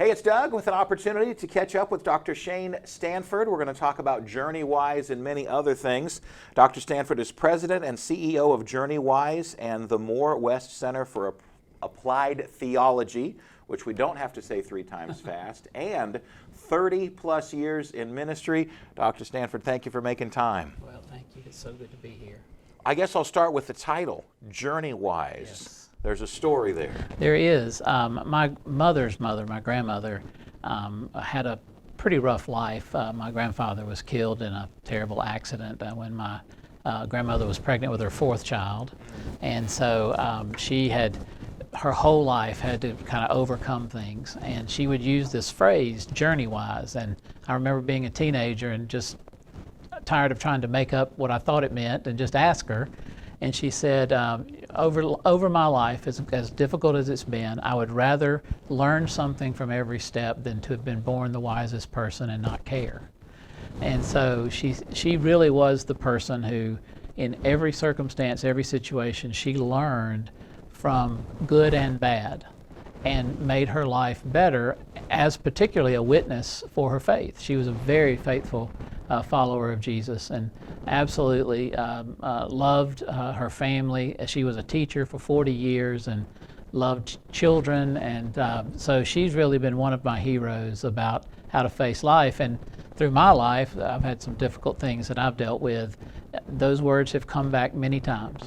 Hey, it's Doug with an opportunity to catch up with Dr. Shane Stanford. We're going to talk about Journeywise and many other things. Dr. Stanford is president and CEO of Journeywise and the Moore West Center for Applied Theology, which we don't have to say 3 times fast, and 30 plus years in ministry. Dr. Stanford, thank you for making time. Well, thank you. It's so good to be here. I guess I'll start with the title, Journeywise. Yes. There's a story there. There is. My mother's mother, my grandmother, had a pretty rough life. My grandfather was killed in a terrible accident when my grandmother was pregnant with her 4th child. And so she had, her whole life had to kind of overcome things. And she would use this phrase, Journeywise. And I remember being a teenager and just tired of trying to make up what I thought it meant and just ask her. And she said, over my life, as difficult as it's been, I would rather learn something from every step than to have been born the wisest person and not care. And so she really was the person who, in every circumstance, every situation, she learned from good and bad and made her life better as particularly a witness for her faith. She was a very faithful follower of Jesus and absolutely loved her family. She was a teacher for 40 years and loved children, and so she's really been one of my heroes about how to face life. And through my life, I've had some difficult things that I've dealt with. Those words have come back many times.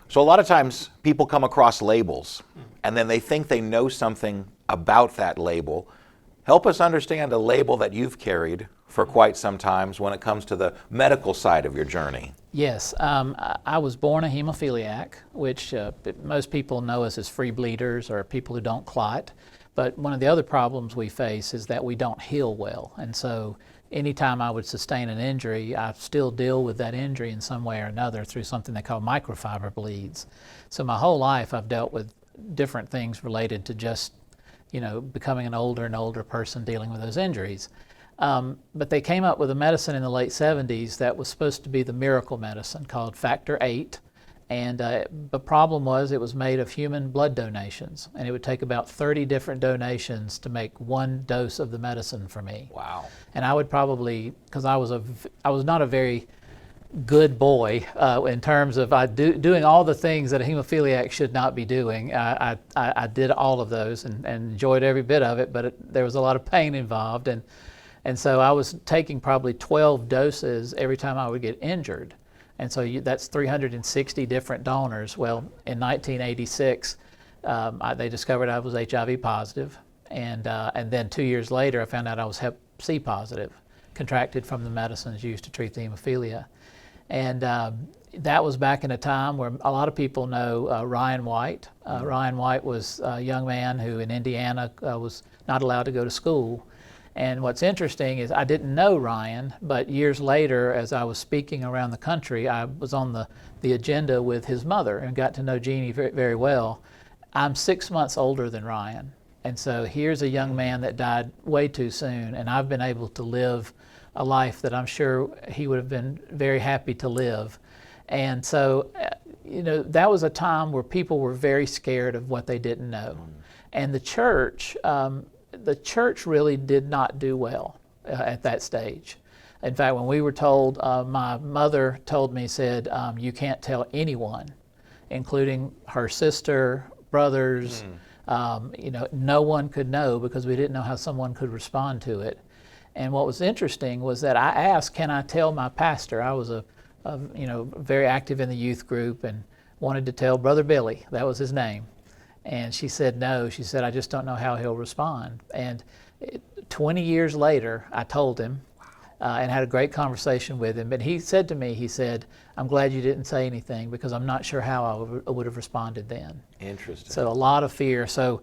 So a lot of times people come across labels and then they think they know something about that label. Help us understand a label that you've carried for quite some time when it comes to the medical side of your journey. Yes, I was born a hemophiliac, which most people know us as free bleeders or people who don't clot. But one of the other problems we face is that we don't heal well. And so anytime I would sustain an injury, I still deal with that injury in some way or another through something they call microfiber bleeds. So my whole life I've dealt with different things related to just, becoming an older and older person dealing with those injuries. But they came up with a medicine in the late 70s that was supposed to be the miracle medicine called Factor VIII. And the problem was it was made of human blood donations. And it would take about 30 different donations to make 1 dose of the medicine for me. Wow. And I would probably, because I was not a very good boy in terms of doing all the things that a hemophiliac should not be doing. I did all of those and enjoyed every bit of it, but there was a lot of pain involved. And so I was taking probably 12 doses every time I would get injured. And so that's 360 different donors. Well, in 1986, they discovered I was HIV positive. And then 2 years later, I found out I was hep-C positive, contracted from the medicines used to treat the hemophilia. And that was back in a time where a lot of people know Ryan White. Ryan White was a young man who in Indiana was not allowed to go to school. And what's interesting is I didn't know Ryan, but years later, as I was speaking around the country, I was on the agenda with his mother and got to know Jeannie very, very well. I'm 6 months older than Ryan. And so here's a young man that died way too soon, and I've been able to live a life that I'm sure he would have been very happy to live. And so, that was a time where people were very scared of what they didn't know. And the church really did not do well at that stage. In fact, when we were told, my mother told me, said, you can't tell anyone, including her sister, brothers, no one could know because we didn't know how someone could respond to it. And what was interesting was that I asked, can I tell my pastor? I was very active in the youth group and wanted to tell Brother Billy, that was his name. And she said no. She said, I just don't know how he'll respond. And 20 years later, I told him and had a great conversation with him. But he said to me, I'm glad you didn't say anything because I'm not sure how I would have responded then. Interesting. So a lot of fear. So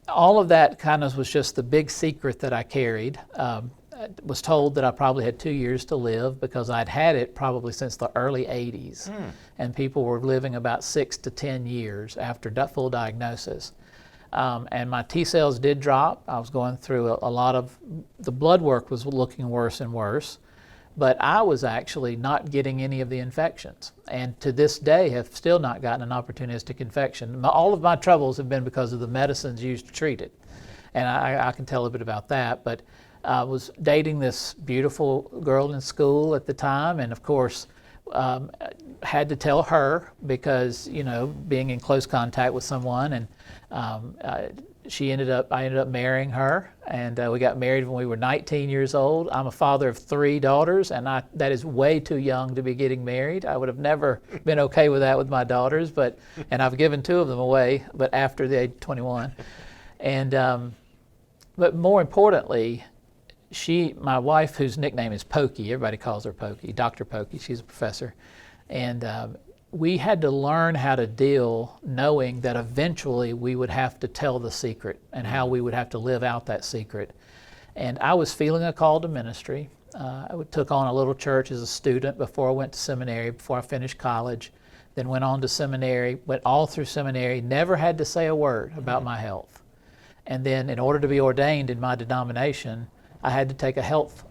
all of that kind of was just the big secret that I carried. I was told that I probably had 2 years to live because I'd had it probably since the early 80s. And people were living about 6 to 10 years after full diagnosis. And my T cells did drop. I was going through a lot of, the blood work was looking worse and worse. But I was actually not getting any of the infections. And to this day have still not gotten an opportunistic infection. All of my troubles have been because of the medicines used to treat it. and I can tell a bit about that. But I was dating this beautiful girl in school at the time, and of course had to tell her because, you know, being in close contact with someone, and I ended up marrying her, and we got married when we were 19 years old. I'm a father of 3 daughters, and that is way too young to be getting married. I would have never been okay with that with my daughters, and I've given 2 of them away, but after the age of 21. And but more importantly, my wife, whose nickname is Pokey, everybody calls her Pokey, Dr. Pokey, she's a professor, and we had to learn how to deal knowing that eventually we would have to tell the secret and how we would have to live out that secret. And I was feeling a call to ministry. I took on a little church as a student before I went to seminary, before I finished college, then went on to seminary, went all through seminary, never had to say a word about my health. And then in order to be ordained in my denomination, I had to take a health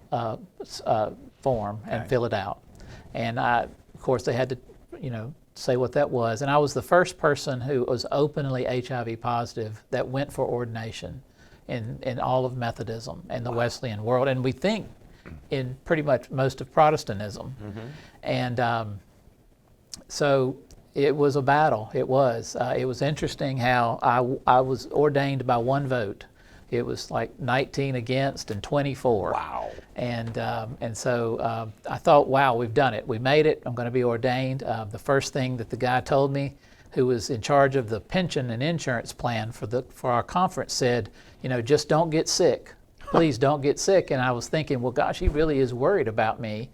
form and fill it out. And of course, they had to, you know, say what that was. And I was the first person who was openly HIV positive that went for ordination in all of Methodism and the Wesleyan world. And we think in pretty much most of Protestantism. And so it was a battle. It was interesting how I was ordained by 1 vote. It was like 19 against and 24. Wow. And so I thought, wow, we've done it. We made it. I'm going to be ordained. The first thing that the guy told me, who was in charge of the pension and insurance plan for our conference, said, you know, just don't get sick. Please don't get sick. And I was thinking, well, gosh, he really is worried about me.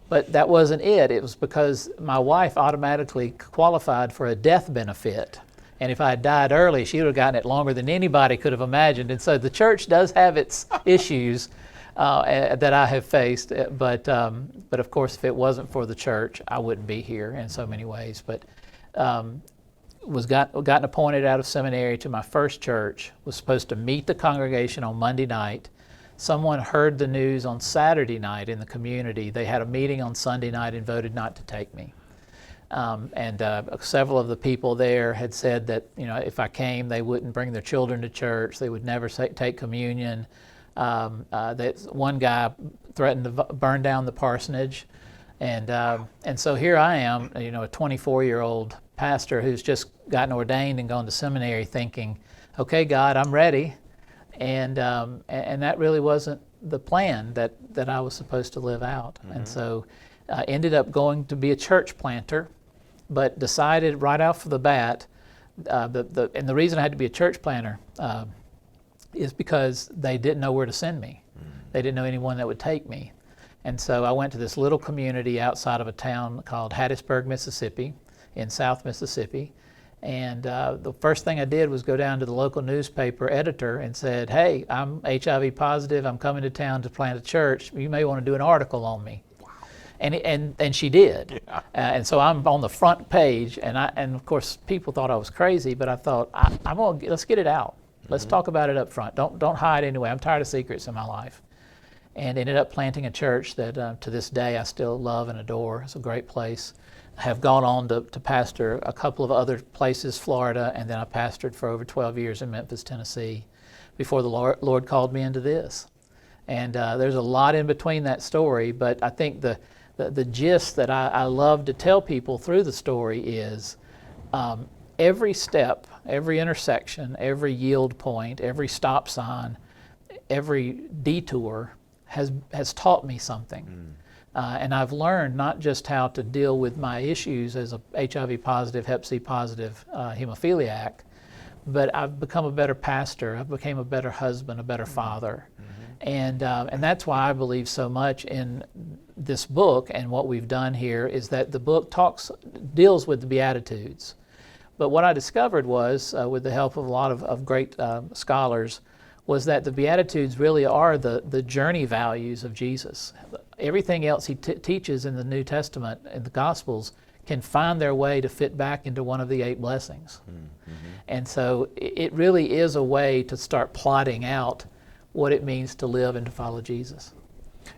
But that wasn't it. It was because my wife automatically qualified for a death benefit. And if I had died early, she would have gotten it longer than anybody could have imagined. And so the church does have its issues that I have faced. But of course, if it wasn't for the church, I wouldn't be here in so many ways. But gotten appointed out of seminary to my first church, was supposed to meet the congregation on Monday night. Someone heard the news on Saturday night in the community. They had a meeting on Sunday night and voted not to take me. Several of the people there had said that, you know, if I came, they wouldn't bring their children to church. They would never take communion. That one guy threatened to burn down the parsonage, and so here I am, you know, a 24-year-old pastor who's just gotten ordained and gone to seminary, thinking, okay, God, I'm ready, and that really wasn't the plan that I was supposed to live out, and so I ended up going to be a church planter. But decided right off the bat, and the reason I had to be a church planter is because they didn't know where to send me. They didn't know anyone that would take me. And so I went to this little community outside of a town called Hattiesburg, Mississippi, in South Mississippi. And the first thing I did was go down to the local newspaper editor and said, hey, I'm HIV positive. I'm coming to town to plant a church. You may want to do an article on me. And she did, yeah. And so I'm on the front page, and of course people thought I was crazy, but I thought let's get it out. Let's talk about it up front. Don't hide anyway. I'm tired of secrets in my life, and ended up planting a church that to this day I still love and adore. It's a great place. I have gone on to pastor a couple of other places, Florida, and then I pastored for over 12 years in Memphis, Tennessee, before the Lord called me into this. And there's a lot in between that story, but I think the gist that I love to tell people through the story is every step, every intersection, every yield point, every stop sign, every detour has taught me something. And I've learned not just how to deal with my issues as a HIV positive, hep C positive hemophiliac, but I've become a better pastor. I've become a better husband, a better father. And that's why I believe so much in this book, and what we've done here is that the book deals with the Beatitudes. But what I discovered was, with the help of a lot of great scholars, was that the Beatitudes really are the journey values of Jesus. Everything else he teaches in the New Testament and the Gospels can find their way to fit back into one of the 8 blessings. And so it really is a way to start plotting out what it means to live and to follow Jesus.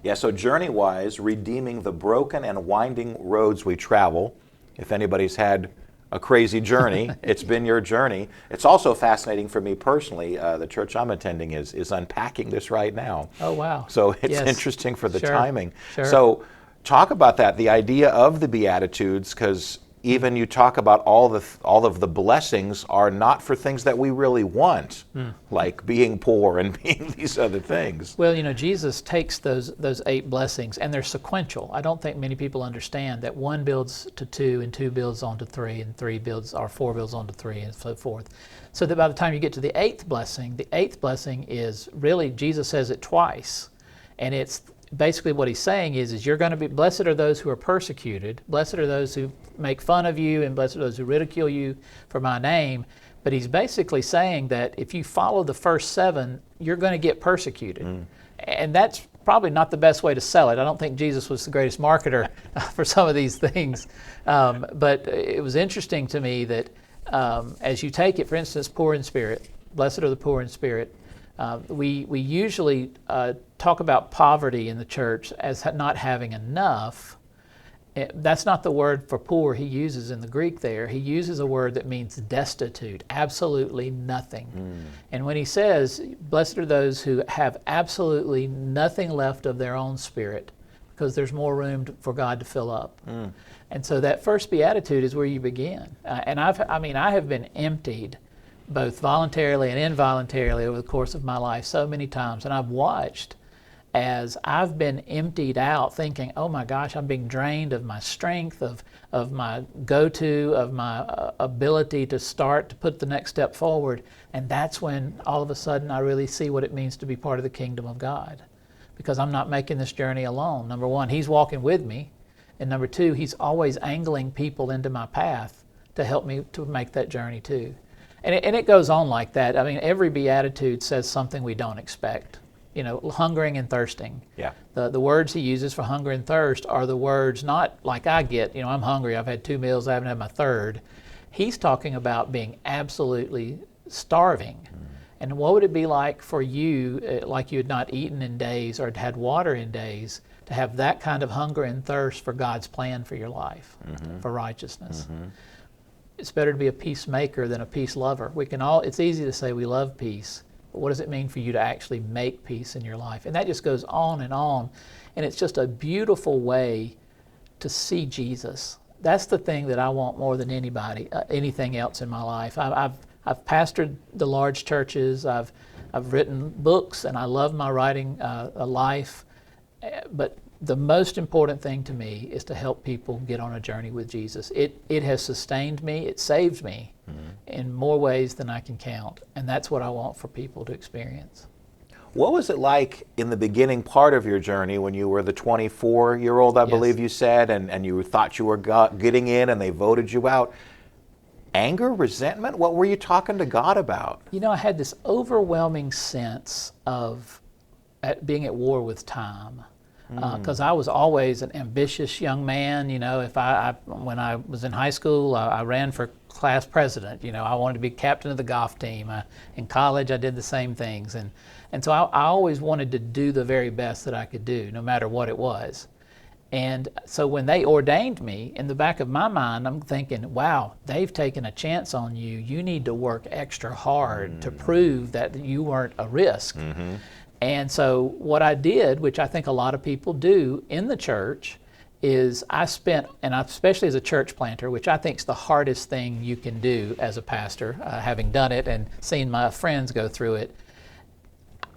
Yeah, so Journeywise, redeeming the broken and winding roads we travel. If anybody's had a crazy journey. It's been your journey. It's also fascinating for me personally. The church I'm attending is unpacking this right now. Oh, wow. So it's Yes. interesting for the Sure. timing. Sure. So talk about that, the idea of the Beatitudes, because even you talk about all of the blessings are not for things that we really want, like being poor and being these other things. Well, Jesus takes those 8 blessings, and they're sequential. I don't think many people understand that 1 builds to 2, and 2 builds onto 3, and 4 builds onto 3, and so forth. So that by the time you get to the 8th blessing is really, Jesus says it twice, and it's basically what he's saying is you're going to be, blessed are those who are persecuted, blessed are those who make fun of you, and blessed are those who ridicule you for my name. But he's basically saying that if you follow the first 7, you're going to get persecuted. And that's probably not the best way to sell it. I don't think Jesus was the greatest marketer for some of these things. But it was interesting to me that as you take it, for instance, poor in spirit, blessed are the poor in spirit. We usually talk about poverty in the church as not having enough. That's not the word for poor he uses in the Greek there. He uses a word that means destitute, absolutely nothing. And when he says, blessed are those who have absolutely nothing left of their own spirit, because there's more room for God to fill up. And so that first beatitude is where you begin. And I have been emptied both voluntarily and involuntarily over the course of my life so many times. And I've watched as I've been emptied out thinking, oh my gosh, I'm being drained of my strength, of my go-to, of my ability to start to put the next step forward. And that's when all of a sudden I really see what it means to be part of the kingdom of God. Because I'm not making this journey alone. Number one, he's walking with me. And number two, he's always angling people into my path to help me to make that journey too. And it goes on like that. I mean, every beatitude says something we don't expect. Hungering and thirsting. Yeah. The words he uses for hunger and thirst are the words not like I get, I'm hungry, I've had 2 meals, I haven't had my third. He's talking about being absolutely starving. And what would it be like for you, like you had not eaten in days or had had water in days, to have that kind of hunger and thirst for God's plan for your life, for righteousness? It's better to be a peacemaker than a peace lover. It's easy to say we love peace, but what does it mean for you to actually make peace in your life? And that just goes on. And it's just a beautiful way to see Jesus. That's the thing that I want more than anything else in my life. I've pastored the large churches. I've written books, and I love my writing life. But the most important thing to me is to help people get on a journey with Jesus. It has sustained me. It saved me in more ways than I can count. And that's what I want for people to experience. What was it like in the beginning part of your journey when you were the 24-year-old, I believe you said, and you thought you were getting in and they voted you out? Anger, resentment? What were you talking to God about? I had this overwhelming sense of being at war with time. Because I was always an ambitious young man. When I was in high school, I ran for class president. I wanted to be captain of the golf team. In college, I did the same things. And so I always wanted to do the very best that I could do, no matter what it was. And so when they ordained me, in the back of my mind, I'm thinking, wow, they've taken a chance on you. You need to work extra hard to prove that you weren't a risk. And so what I did, which I think a lot of people do in the church, is I spent, and especially as a church planter, which I think is the hardest thing you can do as a pastor, having done it and seen my friends go through it,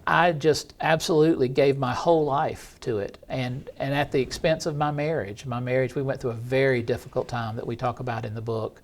I just absolutely gave my whole life to it, and at the expense of my marriage. My marriage, we went through a very difficult time that we talk about in the book,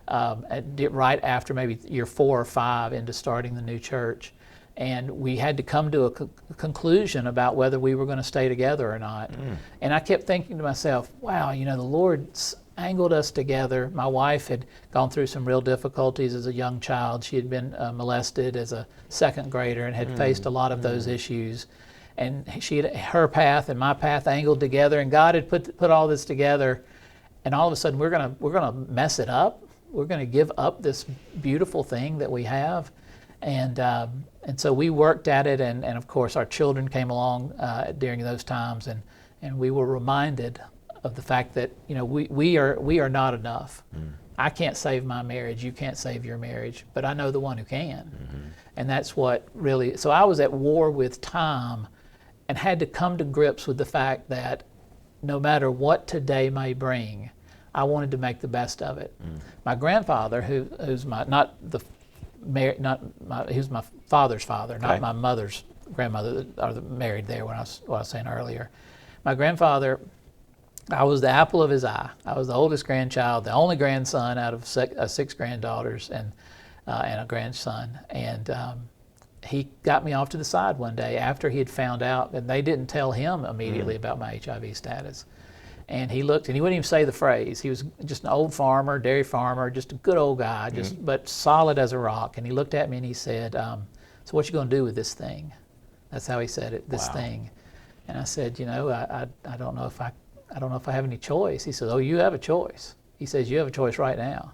right after maybe year 4 or 5 into starting the new church. And we had to come to a conclusion about whether we were going to stay together or not. And I kept thinking to myself, wow, the Lord's angled us together. My wife had gone through some real difficulties as a young child. She had been molested as a 2nd grader and had faced a lot of those issues. And her path and my path angled together, and God had put all this together. And all of a sudden, we're gonna mess it up. We're gonna give up this beautiful thing that we have. And so we worked at it, and of course our children came along during those times, and we were reminded of the fact that we are not enough. I can't save my marriage, you can't save your marriage, but I know the one who can. And that's what really, so I was at war with time and had to come to grips with the fact that no matter what today may bring, I wanted to make the best of it. My grandfather, who's my, he was my father's father, not my mother's grandmother, or married there when what I was saying earlier. My grandfather, I was the apple of his eye. I was the oldest grandchild, the only grandson out of six granddaughters and a grandson. And he got me off to the side one day after he had found out, and they didn't tell him immediately about my HIV status. And he looked, and he wouldn't even say the phrase. He was just an old farmer, dairy farmer, just a good old guy, but solid as a rock. And he looked at me and he said, "So what you going to do with this thing?" That's how he said it, this thing. And I said, "You know, I don't know if I have any choice." He said, "Oh, you have a choice." He says, "You have a choice right now."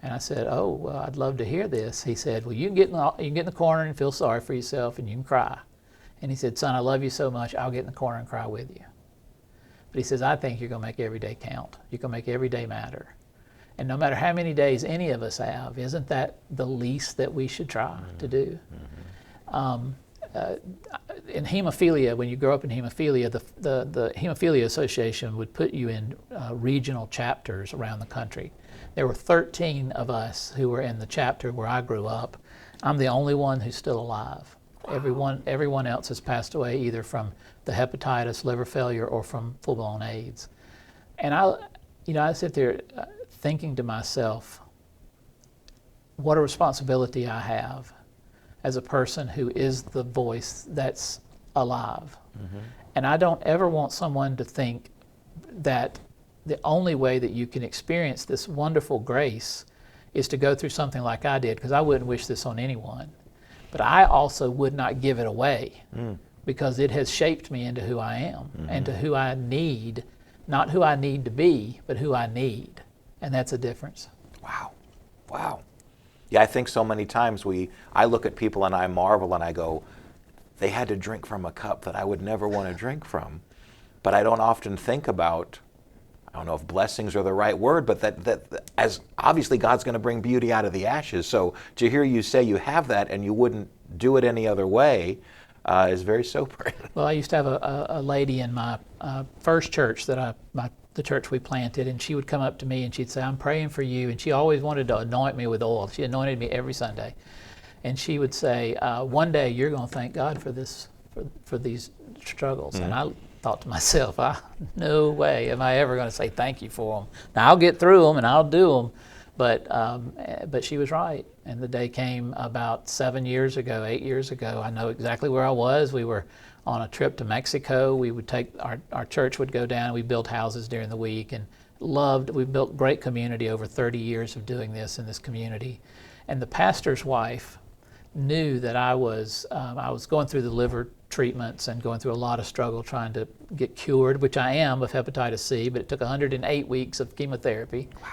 And I said, "Oh, well, I'd love to hear this." He said, "Well, you can get in the corner and feel sorry for yourself, and you can cry." And he said, "Son, I love you so much, I'll get in the corner and cry with you." But he says, "I think you're going to make every day count. You're going to make every day matter. And no matter how many days any of us have, isn't that the least that we should try to do?" In hemophilia, when you grow up in hemophilia, the Hemophilia Association would put you in regional chapters around the country. There were 13 of us who were in the chapter where I grew up. I'm the only one who's still alive. Everyone else has passed away either from the hepatitis, liver failure, or from full-blown AIDS. And I sit there thinking to myself, what a responsibility I have as a person who is the voice that's alive. And I don't ever want someone to think that the only way that you can experience this wonderful grace is to go through something like I did, because I wouldn't wish this on anyone. But I also would not give it away because it has shaped me into who I am and to who I need, not who I need to be, but who I need. And that's a difference. Wow. Wow. Yeah, I think so many times I look at people and I marvel and I go, they had to drink from a cup that I would never want to drink from. But I don't often think about, I don't know if blessings are the right word, but that as obviously God's going to bring beauty out of the ashes. So to hear you say you have that and you wouldn't do it any other way is very sobering. Well, I used to have a lady in my first church the church we planted, and she would come up to me and she'd say, "I'm praying for you." And she always wanted to anoint me with oil. She anointed me every Sunday. And she would say, "One day you're going to thank God for this, for these struggles." And I thought to myself, no way am I ever going to say thank you for them. Now I'll get through them and I'll do them, but she was right. And the day came about 8 years ago. I know exactly where I was. We were on a trip to Mexico. We would take our church would go down. We built houses during the week and we built great community over 30 years of doing this in this community. And the pastor's wife knew that I was going through the liver treatments and going through a lot of struggle trying to get cured, which I am, of hepatitis-C, but it took 108 weeks of chemotherapy. Wow.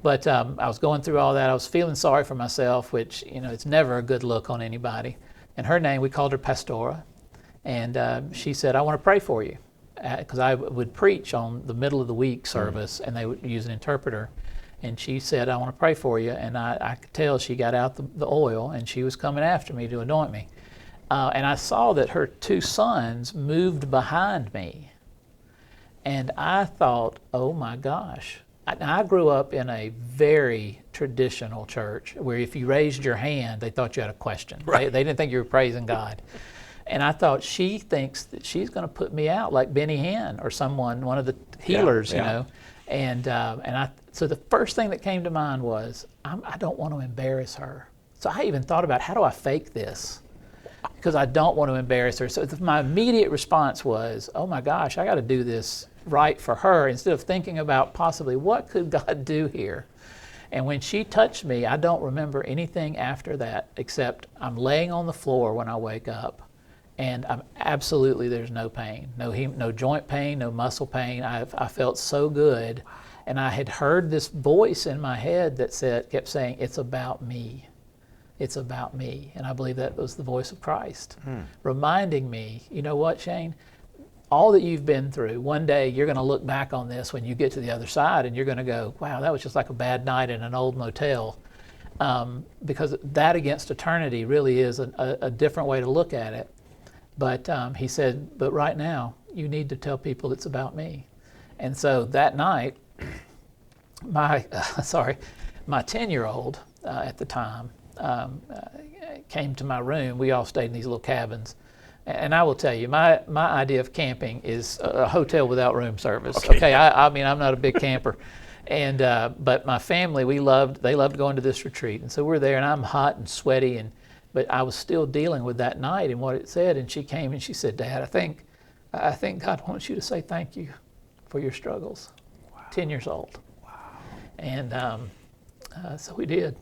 But I was going through all that. I was feeling sorry for myself, which, it's never a good look on anybody. And her name, we called her Pastora. And she said, "I want to pray for you." Because I would preach on the middle of the week service, and they would use an interpreter. And she said, "I want to pray for you." And I could tell she got out the oil, and she was coming after me to anoint me. And I saw that her 2 sons moved behind me. And I thought, oh my gosh. I grew up in a very traditional church where if you raised your hand, they thought you had a question. Right. They didn't think you were praising God. And I thought, she thinks that she's going to put me out like Benny Hinn or someone, one of the healers, you know. And so the first thing that came to mind was, I don't want to embarrass her. So I even thought about, how do I fake this? Because I don't want to embarrass her. So my immediate response was, oh my gosh, I got to do this right for her, instead of thinking about possibly what could God do here. And when she touched me, I don't remember anything after that except I'm laying on the floor when I wake up, and there's no pain, no joint pain, no muscle pain. I felt so good, and I had heard this voice in my head that kept saying, "It's about me. It's about me." And I believe that was the voice of Christ, reminding me, you know what, Shane? all that you've been through, one day you're going to look back on this when you get to the other side and you're going to go, wow, that was just like a bad night in an old motel. Because that against eternity really is a different way to look at it. But he said, but right now, you need to tell people it's about me. And so that night, my 10-year-old at the time came to my room. We all stayed in these little cabins. And I will tell you, my idea of camping is a hotel without room service. Okay, I mean, I'm not a big camper. And but my family, they loved going to this retreat. And so we're there, and I'm hot and sweaty, but I was still dealing with that night and what it said. And she came and she said, Dad, I think God wants you to say thank you for your struggles. Wow. 10 years old. Wow. And so we did.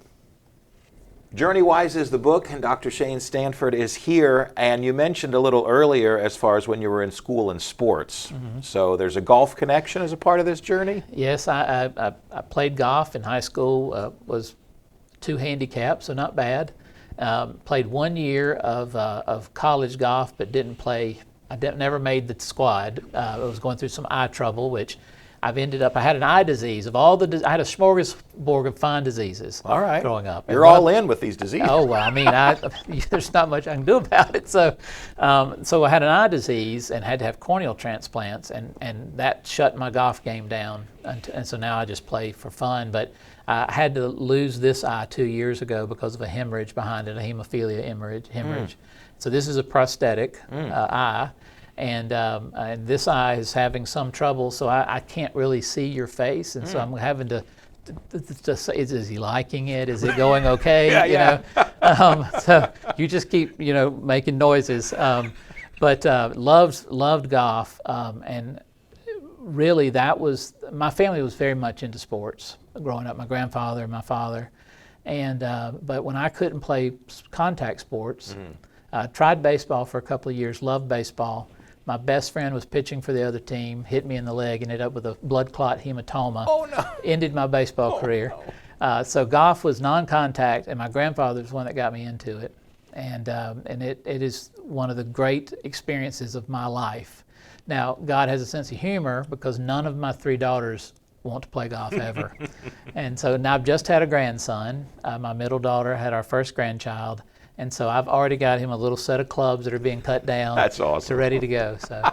Journeywise is the book, and Dr. Shane Stanford is here. And you mentioned a little earlier as far as when you were in school and sports. Mm-hmm. So there's a golf connection as a part of this journey? Yes, I played golf in high school, was 2 handicapped, so not bad. Played 1 year of college golf, but didn't play. Never made the squad. I was going through some eye trouble, which I had an eye disease. I had a smorgasbord of fine diseases. All right. Growing up. You're all in with these diseases. Oh, well, I mean, there's not much I can do about it. So I had an eye disease and had to have corneal transplants, and that shut my golf game down. And so now I just play for fun. But I had to lose this eye 2 years ago because of a hemorrhage behind it, a hemophilia hemorrhage. So this is a prosthetic eye. And this eye is having some trouble, so I can't really see your face, and so I'm having to say, is he liking it? Is it going okay? Yeah. So you just keep making noises. But loved golf, and really my family was very much into sports growing up. My grandfather, my father, and but when I couldn't play contact sports, tried baseball for a couple of years. Loved baseball. My best friend was pitching for the other team, hit me in the leg, ended up with a blood clot hematoma. Oh, no. Ended my baseball career. No. So golf was non-contact, and my grandfather was the one that got me into it. And it is one of the great experiences of my life. Now, God has a sense of humor because none of my 3 daughters want to play golf ever. And so now I've just had a grandson. My middle daughter had our first grandchild. And so I've already got him a little set of clubs that are being cut down. That's awesome. So ready to go. So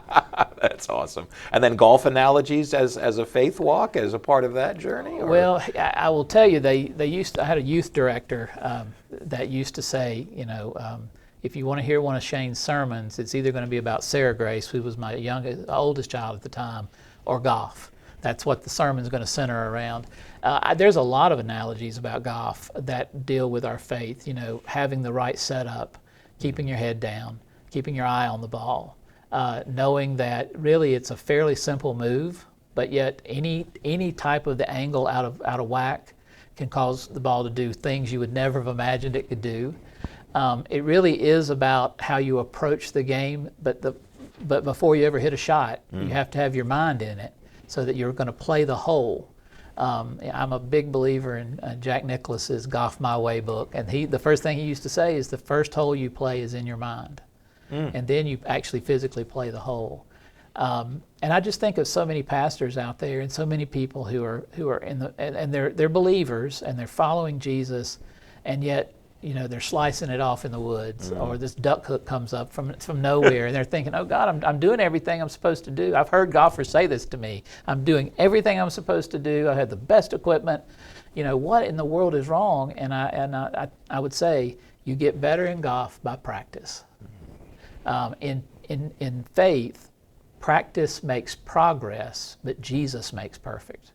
that's awesome. And then golf analogies as a faith walk, as a part of that journey? Or? Well, I will tell you, I had a youth director that used to say, if you want to hear one of Shane's sermons, it's either going to be about Sarah Grace, who was my oldest child at the time, or golf. That's what the sermon's going to center around. There's a lot of analogies about golf that deal with our faith. Having the right setup, keeping your head down, keeping your eye on the ball, knowing that really it's a fairly simple move, but yet any type of the angle out of whack can cause the ball to do things you would never have imagined it could do. It really is about how you approach the game, but before you ever hit a shot, you have to have your mind in it, so that you're going to play the hole. I'm a big believer in Jack Nicklaus's Golf My Way book, and the first thing he used to say is the first hole you play is in your mind, and then you actually physically play the hole. And I just think of so many pastors out there and so many people who are and they're believers and they're following Jesus, and yet they're slicing it off in the woods, or this duck hook comes up from nowhere, and they're thinking, oh God, I'm doing everything I'm supposed to do. I've heard golfers say this to me. I'm doing everything I'm supposed to do. I have the best equipment. What in the world is wrong? And I would say you get better in golf by practice. In faith, practice makes progress, but Jesus makes perfect.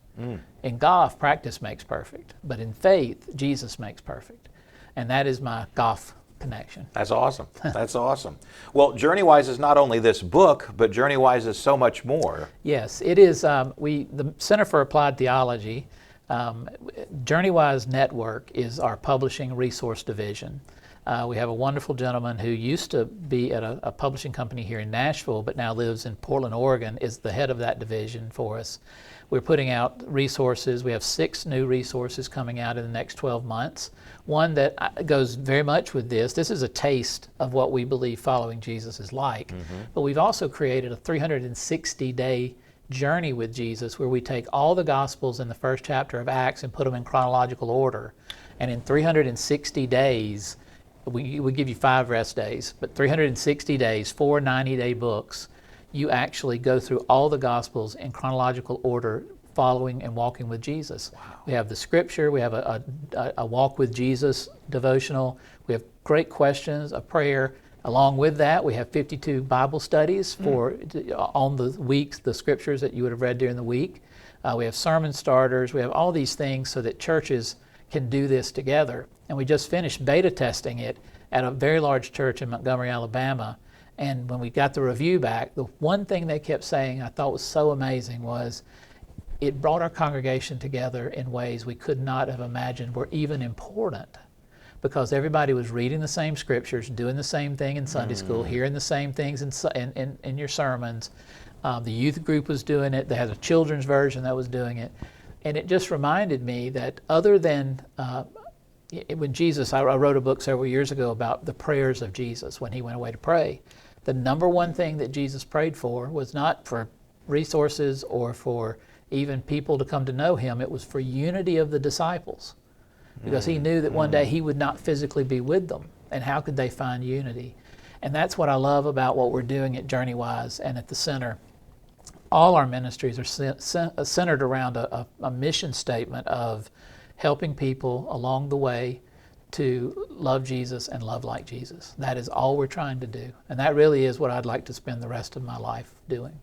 In golf, practice makes perfect, but in faith, Jesus makes perfect. And that is my golf connection. That's awesome. That's awesome. Well, Journeywise is not only this book, but Journeywise is so much more. Yes, it is. The Center for Applied Theology, Journeywise Network is our publishing resource division. We have a wonderful gentleman who used to be at a publishing company here in Nashville, but now lives in Portland, Oregon, is the head of that division for us. We're putting out resources. We have 6 new resources coming out in the next 12 months. One that goes very much with this. This is a taste of what we believe following Jesus is like. But we've also created a 360-day journey with Jesus where we take all the Gospels in the first chapter of Acts and put them in chronological order. And in 360 days, we give you 5 rest days, but 360 days, 4 90-day books, you actually go through all the Gospels in chronological order, following and walking with Jesus. Wow. We have the scripture, we have a walk with Jesus devotional, we have great questions, a prayer. Along with that, we have 52 Bible studies on the weeks, the scriptures that you would have read during the week. We have sermon starters, we have all these things so that churches can do this together. And we just finished beta testing it at a very large church in Montgomery, Alabama. And when we got the review back, the one thing they kept saying I thought was so amazing was it brought our congregation together in ways we could not have imagined were even important, because everybody was reading the same scriptures, doing the same thing in Sunday school, hearing the same things in your sermons. The youth group was doing it. They had a children's version that was doing it. And it just reminded me that other than when Jesus, I wrote a book several years ago about the prayers of Jesus when he went away to pray. The number one thing that Jesus prayed for was not for resources or for even people to come to know him. It was for unity of the disciples, because he knew that one day he would not physically be with them. And how could they find unity? And that's what I love about what we're doing at Journeywise and at the center. All our ministries are centered around a mission statement of helping people along the way to love Jesus and love like Jesus. That is all we're trying to do. And that really is what I'd like to spend the rest of my life doing.